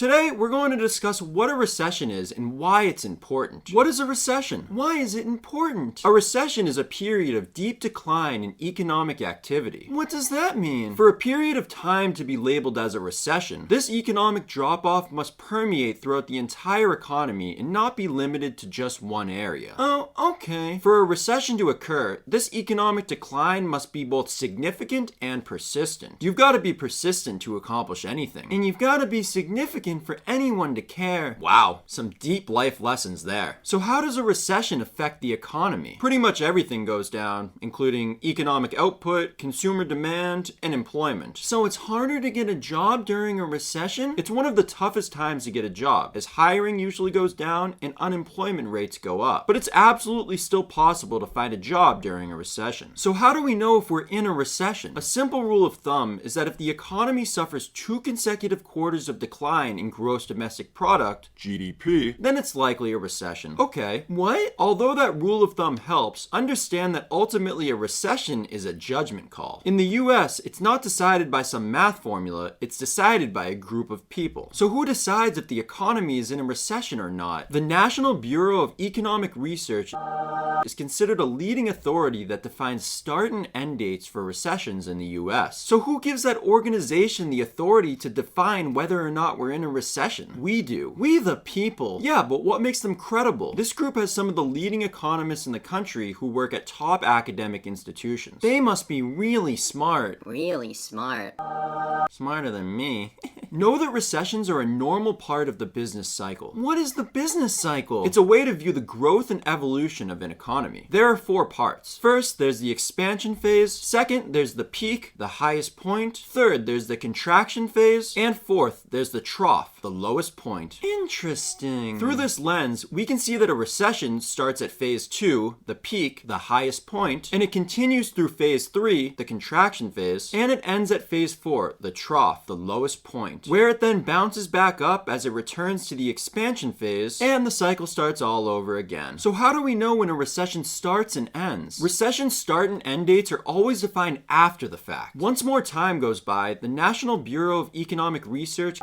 Today, we're going to discuss what a recession is and why it's important. What is a recession? Why is it important? A recession is a period of deep decline in economic activity. What does that mean? For a period of time to be labeled as a recession, this economic drop-off must permeate throughout the entire economy and not be limited to just one area. Oh, okay. For a recession to occur, this economic decline must be both significant and persistent. You've got to be persistent to accomplish anything. And you've got to be significant for anyone to care. Wow, some deep life lessons there. So how does a recession affect the economy? Pretty much everything goes down, including economic output, consumer demand, and employment. So it's harder to get a job during a recession? It's one of the toughest times to get a job, as hiring usually goes down and unemployment rates go up. But it's absolutely still possible to find a job during a recession. So how do we know if we're in a recession? A simple rule of thumb is that if the economy suffers 2 consecutive quarters of decline in gross domestic product, GDP, then it's likely a recession. Okay, what? Although that rule of thumb helps, understand that ultimately a recession is a judgment call. In the US, it's not decided by some math formula, it's decided by a group of people. So who decides if the economy is in a recession or not? The National Bureau of Economic Research is considered a leading authority that defines start and end dates for recessions in the US. So who gives that organization the authority to define whether or not we're in a recession? We do. We the people. Yeah, but what makes them credible? This group has some of the leading economists in the country who work at top academic institutions. They must be really smart. Really smart. Smarter than me. Know that recessions are a normal part of the business cycle. What is the business cycle? It's a way to view the growth and evolution of an economy. There are 4 parts. First, there's the expansion phase. Second, there's the peak, the highest point. Third, there's the contraction phase. And fourth, there's the trough, the lowest point. Interesting. Through this lens, we can see that a recession starts at phase 2, the peak, the highest point, and it continues through phase 3, the contraction phase, and it ends at phase 4, the trough, the lowest point, where it then bounces back up as it returns to the expansion phase, and the cycle starts all over again. So how do we know when a recession starts and ends? Recession start and end dates are always defined after the fact. Once more time goes by, the National Bureau of Economic Research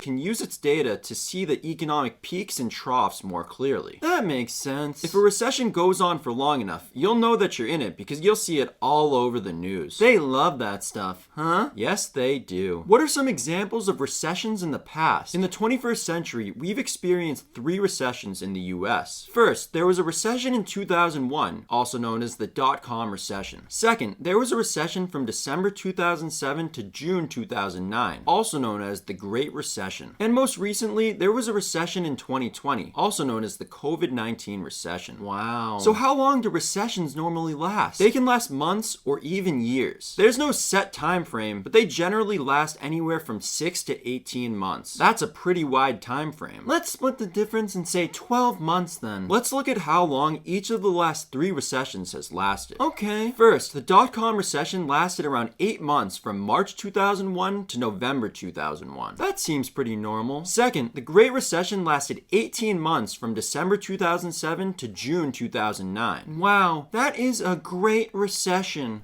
can use its data to see the economic peaks and troughs more clearly. That makes sense. If a recession goes on for long enough, you'll know that you're in it because you'll see it all over the news. They love that stuff, huh? Yes, they do. What are some examples of recessions in the past? In the 21st century, we've experienced 3 recessions in the US. First, there was a recession in 2001, also known as the dot-com recession. Second, there was a recession from December 2007 to June 2009, also known as the Great Recession. And most recently, there was a recession in 2020, also known as the COVID-19 recession. Wow. So how long do recessions normally last? They can last months or even years. There's no set time frame, but they generally last anywhere from 6 to 18 months. That's a pretty wide time frame. Let's split the difference and say 12 months then. Let's look at how long each of the last 3 recessions has lasted. Okay. First, the dot-com recession lasted around 8 months from March 2001 to November 2001. That seems pretty normal. Second, the Great Recession lasted 18 months from December 2007 to June 2009. Wow, that is a great recession.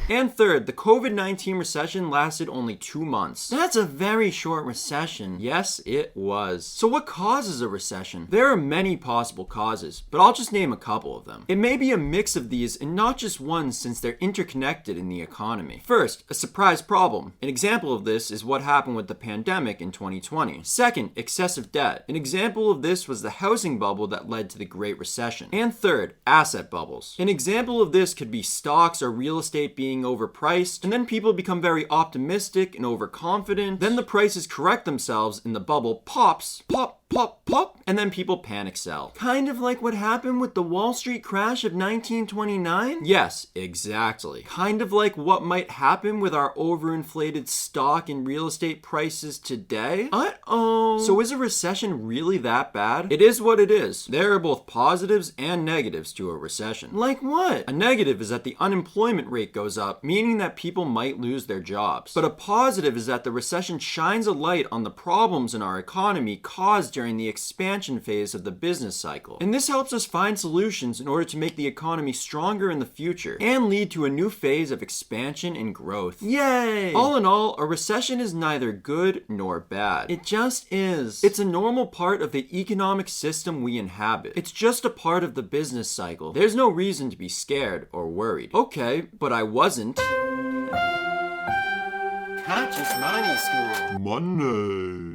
And third, the COVID-19 recession lasted only 2 months. That's a very short recession. Yes, it was. So what causes a recession? There are many possible causes, but I'll just name a couple of them. It may be a mix of these and not just one since they're interconnected in the economy. First, a surprise problem. An example of this is what happened with the pandemic in 2020. Second, excessive debt. An example of this was the housing bubble that led to the Great Recession. And third, asset bubbles. An example of this could be stocks or real estate being overpriced, and then people become very optimistic and overconfident. Then the prices correct themselves and the bubble pops, pop, plop, plop, and then people panic sell. Kind of like what happened with the Wall Street crash of 1929? Yes, exactly. Kind of like what might happen with our overinflated stock and real estate prices today? Uh-oh. So is a recession really that bad? It is what it is. There are both positives and negatives to a recession. Like what? A negative is that the unemployment rate goes up, meaning that people might lose their jobs. But a positive is that the recession shines a light on the problems in our economy caused during during the expansion phase of the business cycle. And this helps us find solutions in order to make the economy stronger in the future and lead to a new phase of expansion and growth. Yay! All in all, a recession is neither good nor bad. It just is. It's a normal part of the economic system we inhabit. It's just a part of the business cycle. There's no reason to be scared or worried. Okay, but I wasn't. Conscious Money School. Money.